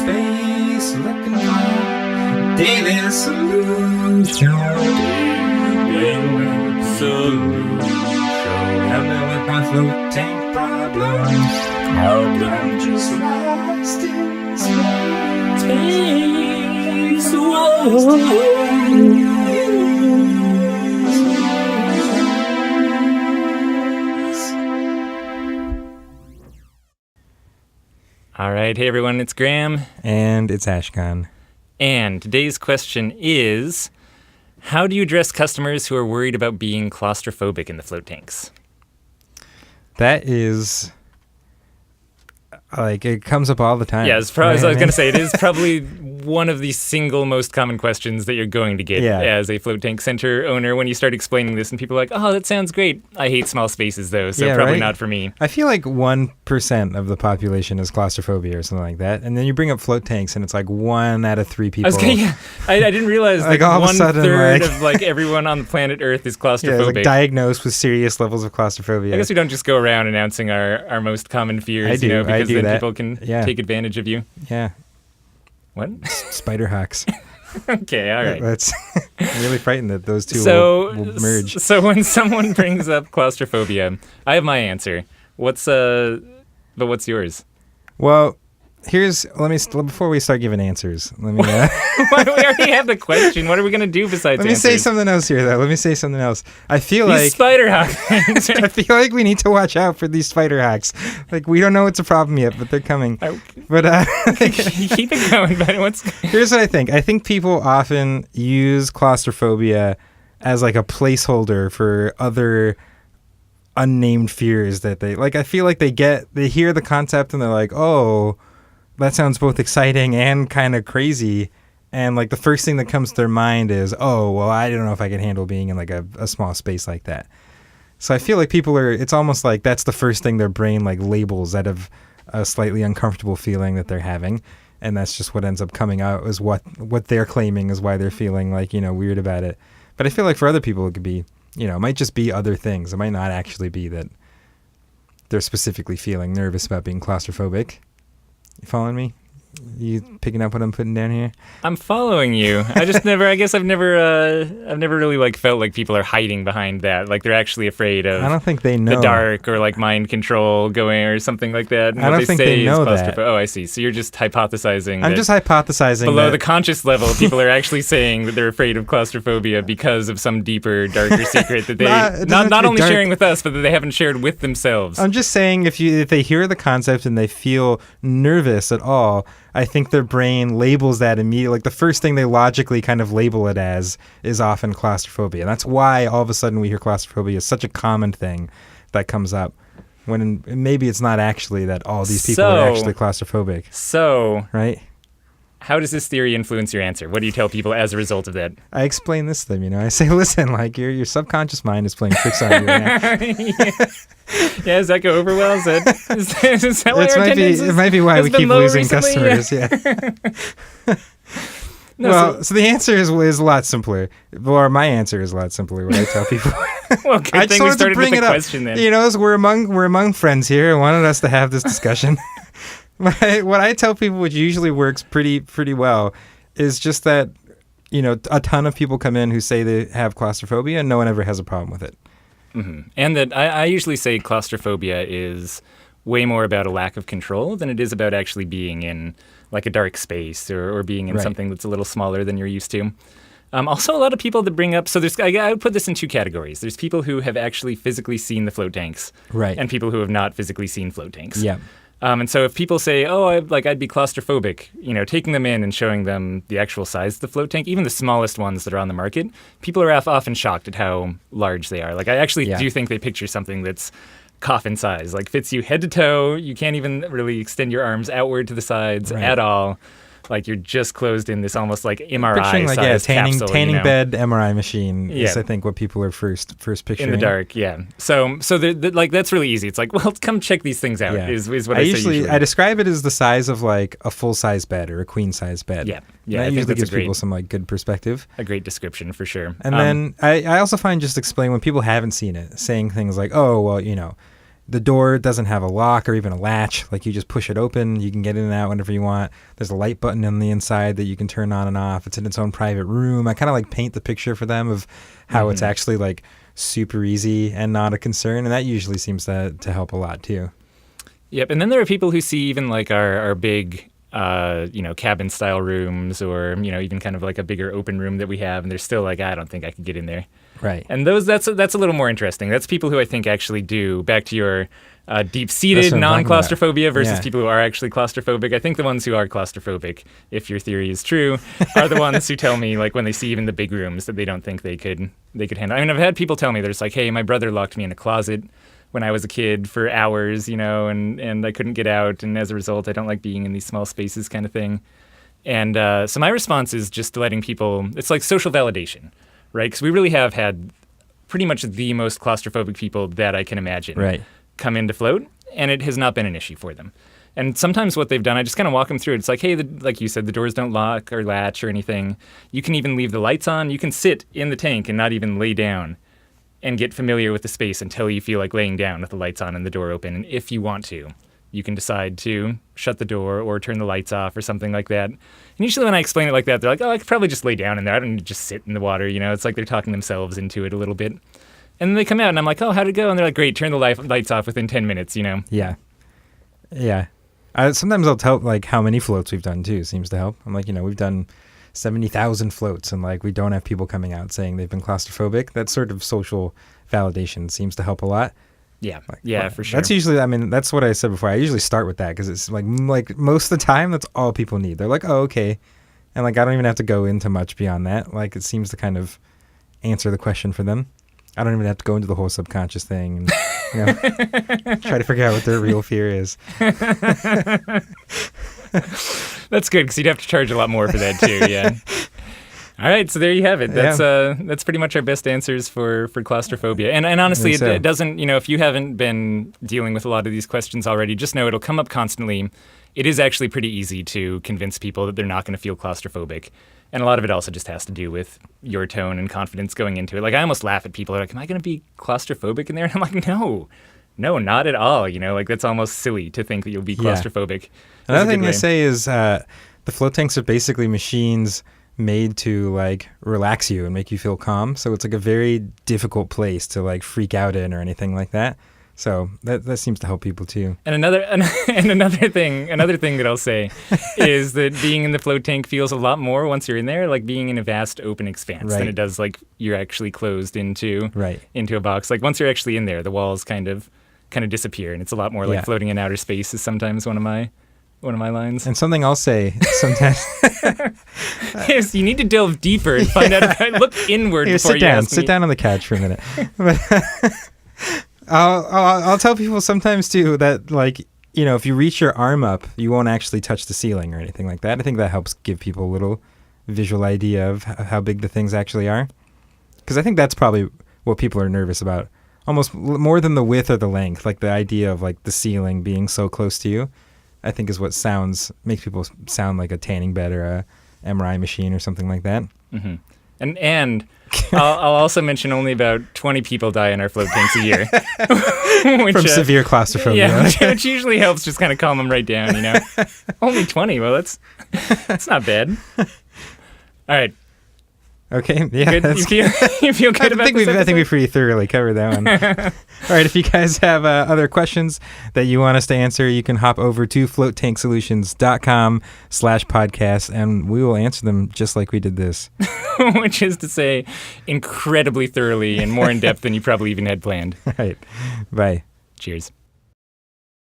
space looking for daily solution. Daily solution. Helping with my floating problems. I'm just lost in space. All right, hey everyone, it's Graham. And it's Ashkan. And today's question is, how do you address customers who are worried about being claustrophobic in the float tanks? That is, like, it comes up all the time. Yeah, as I was going to say, it is probably one of the single most common questions that you're going to get as a float tank center owner when you start explaining this, and people are like, oh, that sounds great. I hate small spaces, though, so probably not for me. I feel like 1% of the population is claustrophobia or something like that, and then you bring up float tanks, and it's like 1 out of 3 people. I didn't realize like all of a sudden, 1/3 of like everyone on the planet Earth is claustrophobic. Like diagnosed with serious levels of claustrophobia. I guess we don't just go around announcing our most common fears, because then people can take advantage of you. Yeah. What? Spider hawks. Okay, all right. That's I'm really frightened that those two will merge. So when someone brings up claustrophobia, I have my answer. What's yours? Well, before we start giving answers, let me. Why do we already have the question? What are we gonna do besides? Let me say something else here, though. I feel these like spider hawks. I feel like we need to watch out for these spider hawks. Like, we don't know it's a problem yet, but they're coming. But keep it going. But here's what I think. I think people often use claustrophobia as like a placeholder for other unnamed fears that they like. I feel like they hear the concept and they're like, oh, that sounds both exciting and kind of crazy. And like the first thing that comes to their mind is, oh, well, I don't know if I can handle being in like a small space like that. So I feel like it's almost like that's the first thing their brain like labels out of a slightly uncomfortable feeling that they're having. And that's just what ends up coming out is what they're claiming is why they're feeling like, weird about it. But I feel like for other people, it could be, it might just be other things. It might not actually be that they're specifically feeling nervous about being claustrophobic. You following me? You picking up what I'm putting down here? I'm following you. I guess I've never really like felt like people are hiding behind that. Like they're actually afraid of. I don't think they know the dark or like mind control going or something like that. I don't think they know that. Oh, I see. So you're just hypothesizing. I'm just hypothesizing. Below the conscious level, people are actually saying that they're afraid of claustrophobia because of some deeper, darker secret that they not only sharing with us, but that they haven't shared with themselves. I'm just saying if they hear the concept and they feel nervous at all, I think their brain labels that immediately. Like the first thing they logically kind of label it as is often claustrophobia. And that's why all of a sudden we hear claustrophobia is such a common thing that comes up. When maybe it's not actually that all these people are actually claustrophobic. So, right? How does this theory influence your answer? What do you tell people as a result of that? I explain this to them, I say, listen, like your subconscious mind is playing tricks on you right now. Yeah, does that go over well? Is that why our attendance it might be why we keep losing recently? Customers, yeah. So the answer is a lot simpler. Or my answer is a lot simpler when I tell people. Well, good thing we started with the question then. We're among friends here. I wanted us to have this discussion. What I tell people, which usually works pretty well, is just that, a ton of people come in who say they have claustrophobia and no one ever has a problem with it. Mm-hmm. And that I usually say claustrophobia is way more about a lack of control than it is about actually being in like a dark space or being in something that's a little smaller than you're used to. Also, a lot of people that bring up, so I would put this in 2 categories. There's people who have actually physically seen the float tanks, right, and people who have not physically seen float tanks. Yeah. And so if people say, oh, I'd be claustrophobic, taking them in and showing them the actual size of the float tank, even the smallest ones that are on the market, people are often shocked at how large they are. Like I actually do think they picture something that's coffin size, like fits you head to toe. You can't even really extend your arms outward to the sides at all. Like you're just closed in this almost like MRI size capsule, tanning bed MRI machine is I think what people are first picturing in the dark. Yeah. So like that's really easy. It's like, well, come check these things out. Is what I say usually. I describe it as the size of like a full size bed or a queen size bed. Yeah. Yeah. That usually gives people some like good perspective. A great description for sure. And then I also find just explain when people haven't seen it, saying things like, oh well, the door doesn't have a lock or even a latch. Like you just push it open, you can get in and out whenever you want. There's a light button on the inside that you can turn on and off. It's in its own private room. I kind of like paint the picture for them of how it's actually like super easy and not a concern, and that usually seems to help a lot too. Yep, and then there are people who see even like our big cabin style rooms, or even kind of like a bigger open room that we have, and they're still like, I don't think I could get in there. Right. And that's a little more interesting. That's people who I think actually do. Back to your deep-seated non-claustrophobia versus people who are actually claustrophobic. I think the ones who are claustrophobic, if your theory is true, are the ones who tell me, like, when they see even the big rooms, that they don't think they could handle. I mean, I've had people tell me, they're just like, hey, my brother locked me in a closet when I was a kid for hours, and I couldn't get out, and as a result, I don't like being in these small spaces, kind of thing. And so my response is just letting people, it's like social validation, right? Because we really have had pretty much the most claustrophobic people that I can imagine come into Float, and it has not been an issue for them. And sometimes what they've done, I just kind of walk them through it. It's like, hey, like you said, the doors don't lock or latch or anything. You can even leave the lights on. You can sit in the tank and not even lay down and get familiar with the space until you feel like laying down with the lights on and the door open. And if you want to, you can decide to shut the door or turn the lights off or something like that. And usually when I explain it like that, they're like, oh, I could probably just lay down in there. I don't need to just sit in the water. It's like they're talking themselves into it a little bit. And then they come out and I'm like, oh, how'd it go? And they're like, great, turn the lights off within 10 minutes, Yeah. Yeah. Sometimes I'll tell like how many floats we've done too. Seems to help. I'm like, we've done 70,000 floats and like we don't have people coming out saying they've been claustrophobic. That sort of social validation seems to help a lot. Yeah, for sure. That's usually, that's what I said before. I usually start with that because it's like most of the time that's all people need. They're like, oh, okay. And like I don't even have to go into much beyond that. Like it seems to kind of answer the question for them. I don't even have to go into the whole subconscious thing and try to figure out what their real fear is. That's good because you'd have to charge a lot more for that too. Yeah. All right, so there you have it. That's pretty much our best answers for claustrophobia. And honestly, it doesn't. If you haven't been dealing with a lot of these questions already, just know it'll come up constantly. It is actually pretty easy to convince people that they're not going to feel claustrophobic. And a lot of it also just has to do with your tone and confidence going into it. Like, I almost laugh at people. They're like, am I going to be claustrophobic in there? And I'm like, no, not at all. Like, that's almost silly to think that you'll be claustrophobic. Another thing they say is the float tanks are basically machines made to, like, relax you and make you feel calm. So it's, like, a very difficult place to, like, freak out in or anything like that. So that seems to help people too. And another thing that I'll say is that being in the float tank feels a lot more once you're in there, like being in a vast open expanse than it does like you're actually closed into a box. Like once you're actually in there, the walls kind of disappear, and it's a lot more like floating in outer space is sometimes one of my lines. And something I'll say sometimes is you need to delve deeper and find out. Look inward before you ask me. Sit down on the couch for a minute. I'll tell people sometimes too that like if you reach your arm up, you won't actually touch the ceiling or anything like that. I think that helps give people a little visual idea of how big the things actually are, because I think that's probably what people are nervous about, almost more than the width or the length. Like the idea of like the ceiling being so close to you, I think is what makes people sound like a tanning bed or a MRI machine or something like that. Mm-hmm. And I'll also mention only about 20 people die in our float tanks a year. From severe claustrophobia. Yeah, which usually helps just kind of calm them right down, Only 20, well, that's not bad. All right. Okay, yeah. Good? You feel good about this episode? I think we pretty thoroughly covered that one. All right, if you guys have other questions that you want us to answer, you can hop over to floatanksolutions.com/podcast, and we will answer them just like we did this. Which is to say, incredibly thoroughly and more in depth than you probably even had planned. All right, bye. Cheers.